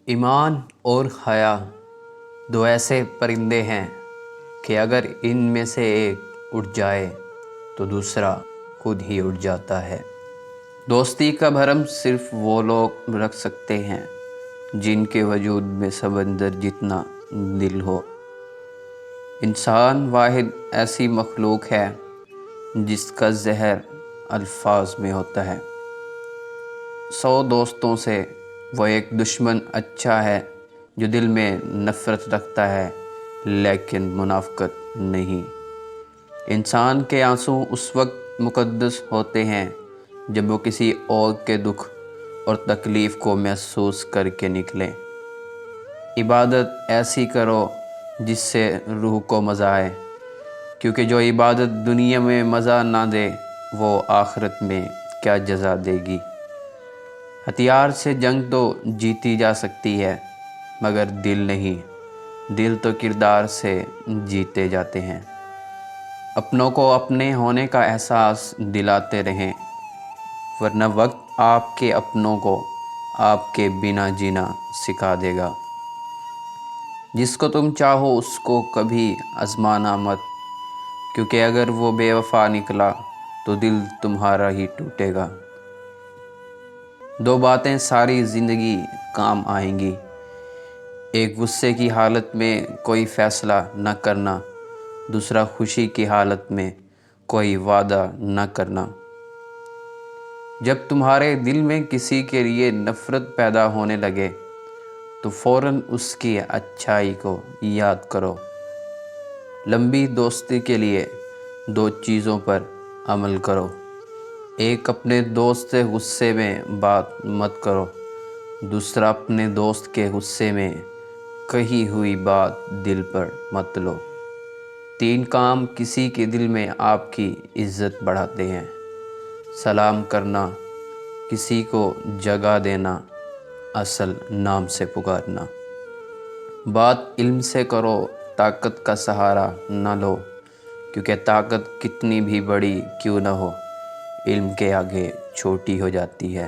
ایمان اور حیا دو ایسے پرندے ہیں کہ اگر ان میں سے ایک اڑ جائے تو دوسرا خود ہی اڑ جاتا ہے۔ دوستی کا بھرم صرف وہ لوگ رکھ سکتے ہیں جن کے وجود میں سمندر جتنا دل ہو۔ انسان واحد ایسی مخلوق ہے جس کا زہر الفاظ میں ہوتا ہے۔ 100 دوستوں سے وہ ایک دشمن اچھا ہے جو دل میں نفرت رکھتا ہے لیکن منافقت نہیں۔ انسان کے آنسو اس وقت مقدس ہوتے ہیں جب وہ کسی اور کے دکھ اور تکلیف کو محسوس کر کے نکلیں۔ عبادت ایسی کرو جس سے روح کو مزہ آئے، کیونکہ جو عبادت دنیا میں مزہ نہ دے وہ آخرت میں کیا جزا دے گی۔ ہتھیار سے جنگ تو جیتی جا سکتی ہے مگر دل نہیں، دل تو کردار سے جیتے جاتے ہیں۔ اپنوں کو اپنے ہونے کا احساس دلاتے رہیں، ورنہ وقت آپ کے اپنوں کو آپ کے بنا جینا سکھا دے گا۔ جس کو تم چاہو اس کو کبھی آزمانا مت، کیونکہ اگر وہ بے وفا نکلا تو دل تمہارا ہی ٹوٹے گا۔ دو باتیں ساری زندگی کام آئیں گی، ایک غصے کی حالت میں کوئی فیصلہ نہ کرنا، دوسرا خوشی کی حالت میں کوئی وعدہ نہ کرنا۔ جب تمہارے دل میں کسی کے لیے نفرت پیدا ہونے لگے تو فوراً اس کی اچھائی کو یاد کرو۔ لمبی دوستی کے لیے 2 چیزوں پر عمل کرو، ایک اپنے دوست سے غصے میں بات مت کرو، دوسرا اپنے دوست کے غصے میں کہی ہوئی بات دل پر مت لو۔ 3 کام کسی کے دل میں آپ کی عزت بڑھاتے ہیں: سلام کرنا، کسی کو جگہ دینا، اصل نام سے پکارنا۔ بات علم سے کرو، طاقت کا سہارا نہ لو، کیونکہ طاقت کتنی بھی بڑی کیوں نہ ہو علم کے آگے چھوٹی ہو جاتی ہے۔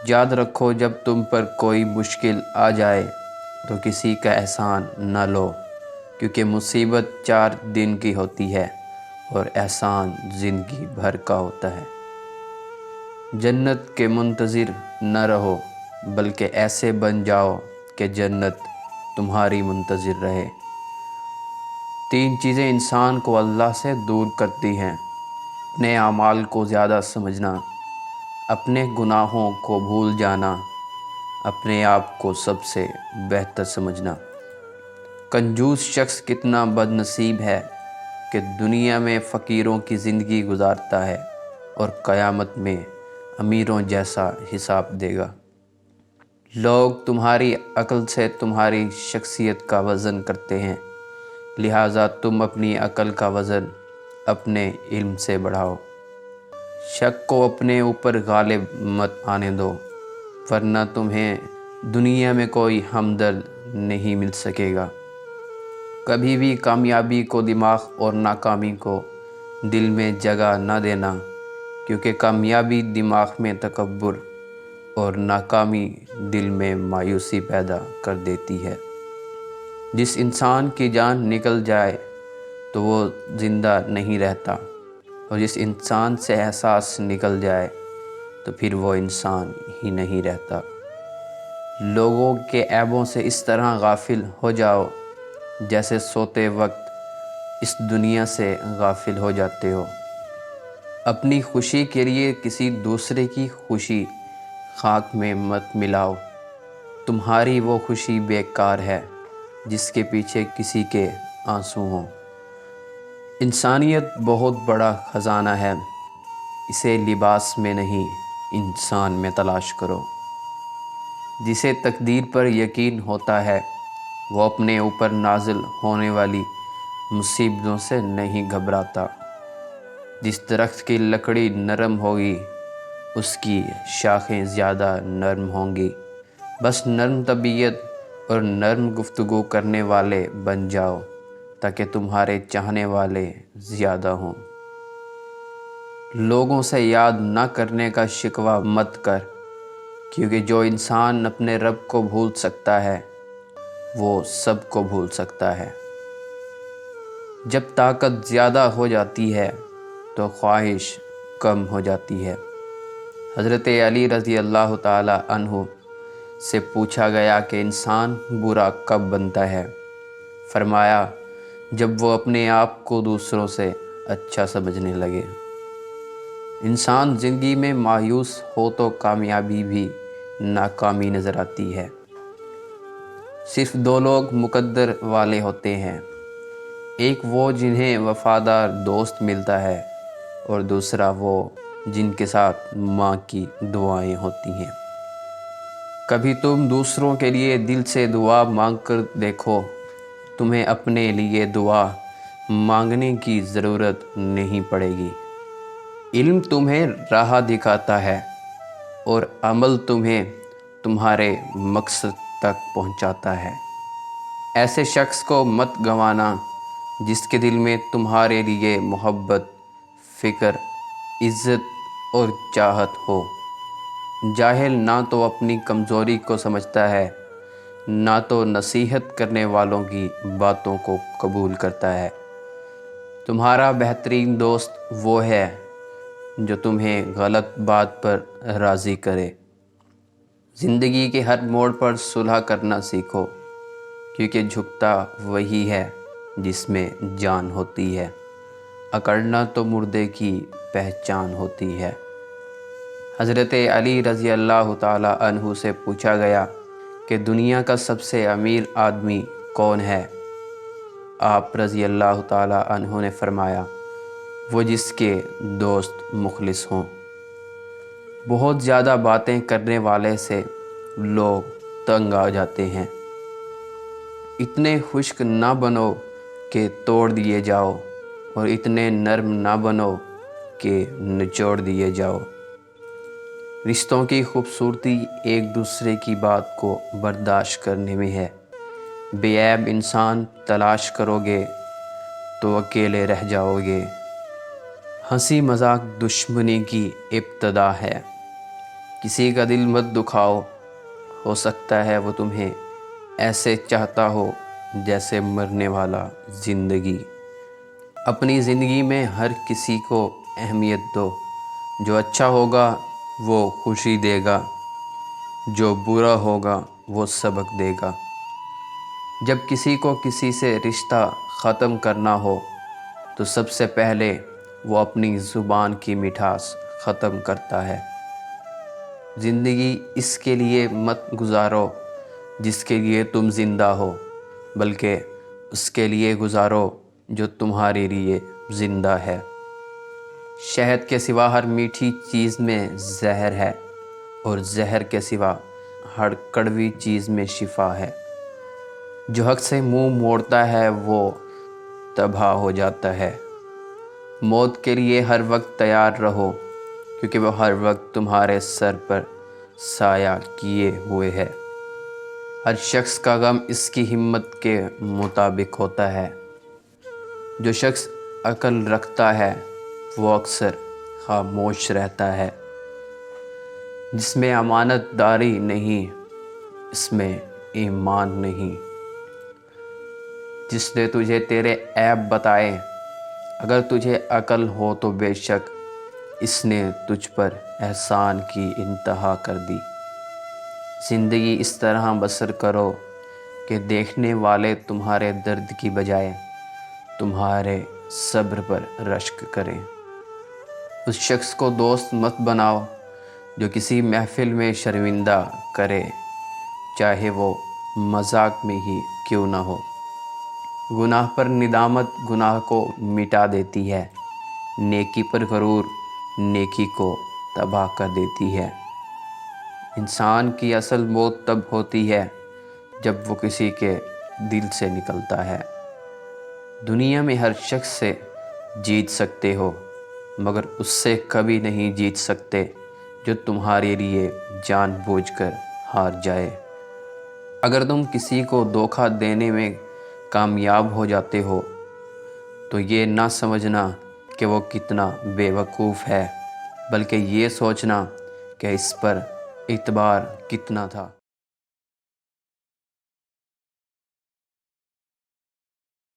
یاد رکھو جب تم پر کوئی مشکل آ جائے تو کسی کا احسان نہ لو، کیونکہ مصیبت 4 دن کی ہوتی ہے اور احسان زندگی بھر کا ہوتا ہے۔ جنت کے منتظر نہ رہو بلکہ ایسے بن جاؤ کہ جنت تمہاری منتظر رہے۔ 3 چیزیں انسان کو اللہ سے دور کرتی ہیں: اپنے اعمال کو زیادہ سمجھنا، اپنے گناہوں کو بھول جانا، اپنے آپ کو سب سے بہتر سمجھنا۔ کنجوس شخص کتنا بد نصیب ہے کہ دنیا میں فقیروں کی زندگی گزارتا ہے اور قیامت میں امیروں جیسا حساب دے گا۔ لوگ تمہاری عقل سے تمہاری شخصیت کا وزن کرتے ہیں، لہٰذا تم اپنی عقل کا وزن اپنے علم سے بڑھاؤ۔ شک کو اپنے اوپر غالب مت آنے دو، ورنہ تمہیں دنیا میں کوئی ہمدرد نہیں مل سکے گا۔ کبھی بھی کامیابی کو دماغ اور ناکامی کو دل میں جگہ نہ دینا، کیونکہ کامیابی دماغ میں تکبر اور ناکامی دل میں مایوسی پیدا کر دیتی ہے۔ جس انسان کی جان نکل جائے تو وہ زندہ نہیں رہتا، اور جس انسان سے احساس نکل جائے تو پھر وہ انسان ہی نہیں رہتا۔ لوگوں کے عیبوں سے اس طرح غافل ہو جاؤ جیسے سوتے وقت اس دنیا سے غافل ہو جاتے ہو۔ اپنی خوشی کے لیے کسی دوسرے کی خوشی خاک میں مت ملاؤ، تمہاری وہ خوشی بیکار ہے جس کے پیچھے کسی کے آنسو ہوں۔ انسانیت بہت بڑا خزانہ ہے، اسے لباس میں نہیں انسان میں تلاش کرو۔ جسے تقدیر پر یقین ہوتا ہے وہ اپنے اوپر نازل ہونے والی مصیبتوں سے نہیں گھبراتا۔ جس درخت کی لکڑی نرم ہوگی اس کی شاخیں زیادہ نرم ہوں گی۔ بس نرم طبیعت اور نرم گفتگو کرنے والے بن جاؤ تاکہ تمہارے چاہنے والے زیادہ ہوں۔ لوگوں سے یاد نہ کرنے کا شکوہ مت کر، کیونکہ جو انسان اپنے رب کو بھول سکتا ہے وہ سب کو بھول سکتا ہے۔ جب طاقت زیادہ ہو جاتی ہے تو خواہش کم ہو جاتی ہے۔ حضرت علی رضی اللہ تعالی عنہ سے پوچھا گیا کہ انسان برا کب بنتا ہے؟ فرمایا جب وہ اپنے آپ کو دوسروں سے اچھا سمجھنے لگے۔ انسان زندگی میں مایوس ہو تو کامیابی بھی ناکامی نظر آتی ہے۔ صرف دو لوگ مقدر والے ہوتے ہیں، ایک وہ جنہیں وفادار دوست ملتا ہے اور دوسرا وہ جن کے ساتھ ماں کی دعائیں ہوتی ہیں۔ کبھی تم دوسروں کے لیے دل سے دعا مانگ کر دیکھو، تمہیں اپنے لیے دعا مانگنے کی ضرورت نہیں پڑے گی۔ علم تمہیں راہ دکھاتا ہے اور عمل تمہیں تمہارے مقصد تک پہنچاتا ہے۔ ایسے شخص کو مت گنوانا جس کے دل میں تمہارے لیے محبت، فکر، عزت اور چاہت ہو۔ جاہل نہ تو اپنی کمزوری کو سمجھتا ہے، نہ تو نصیحت کرنے والوں کی باتوں کو قبول کرتا ہے۔ تمہارا بہترین دوست وہ ہے جو تمہیں غلط بات پر راضی کرے۔ زندگی کے ہر موڑ پر صلح کرنا سیکھو، کیونکہ جھکتا وہی ہے جس میں جان ہوتی ہے، اکڑنا تو مردے کی پہچان ہوتی ہے۔ حضرت علی رضی اللہ تعالی عنہ سے پوچھا گیا کہ دنیا کا سب سے امیر آدمی کون ہے؟ آپ رضی اللہ تعالی عنہ نے فرمایا وہ جس کے دوست مخلص ہوں۔ بہت زیادہ باتیں کرنے والے سے لوگ تنگ آ جاتے ہیں۔ اتنے خشک نہ بنو کہ توڑ دیے جاؤ اور اتنے نرم نہ بنو کہ نچوڑ دیے جاؤ۔ رشتوں کی خوبصورتی ایک دوسرے کی بات کو برداشت کرنے میں ہے۔ بے عیب انسان تلاش کرو گے تو اکیلے رہ جاؤ گے۔ ہنسی مذاق دشمنی کی ابتدا ہے۔ کسی کا دل مت دکھاؤ، ہو سکتا ہے وہ تمہیں ایسے چاہتا ہو جیسے مرنے والا زندگی۔ اپنی زندگی میں ہر کسی کو اہمیت دو، جو اچھا ہوگا وہ خوشی دے گا، جو برا ہوگا وہ سبق دے گا۔ جب کسی کو کسی سے رشتہ ختم کرنا ہو تو سب سے پہلے وہ اپنی زبان کی مٹھاس ختم کرتا ہے۔ زندگی اس کے لیے مت گزارو جس کے لیے تم زندہ ہو، بلکہ اس کے لیے گزارو جو تمہارے لیے زندہ ہے۔ شہد کے سوا ہر میٹھی چیز میں زہر ہے اور زہر کے سوا ہر کڑوی چیز میں شفا ہے۔ جو حق سے منہ موڑتا ہے وہ تباہ ہو جاتا ہے۔ موت کے لیے ہر وقت تیار رہو، کیونکہ وہ ہر وقت تمہارے سر پر سایہ کیے ہوئے ہے۔ ہر شخص کا غم اس کی ہمت کے مطابق ہوتا ہے۔ جو شخص عقل رکھتا ہے وہ اکثر خاموش رہتا ہے۔ جس میں امانت داری نہیں، اس میں ایمان نہیں۔ جس نے تجھے تیرے عیب بتائے، اگر تجھے عقل ہو تو بے شک اس نے تجھ پر احسان کی انتہا کر دی۔ زندگی اس طرح بسر کرو کہ دیکھنے والے تمہارے درد کی بجائے تمہارے صبر پر رشک کریں۔ اس شخص کو دوست مت بناؤ جو کسی محفل میں شرمندہ کرے، چاہے وہ مذاق میں ہی کیوں نہ ہو۔ گناہ پر ندامت گناہ کو مٹا دیتی ہے، نیکی پر غرور نیکی کو تباہ کر دیتی ہے۔ انسان کی اصل موت تب ہوتی ہے جب وہ کسی کے دل سے نکلتا ہے۔ دنیا میں ہر شخص سے جیت سکتے ہو، مگر اس سے کبھی نہیں جیت سکتے جو تمہارے لیے جان بوجھ کر ہار جائے۔ اگر تم کسی کو دھوکہ دینے میں کامیاب ہو جاتے ہو تو یہ نہ سمجھنا کہ وہ کتنا بے وقوف ہے، بلکہ یہ سوچنا کہ اس پر اعتبار کتنا تھا۔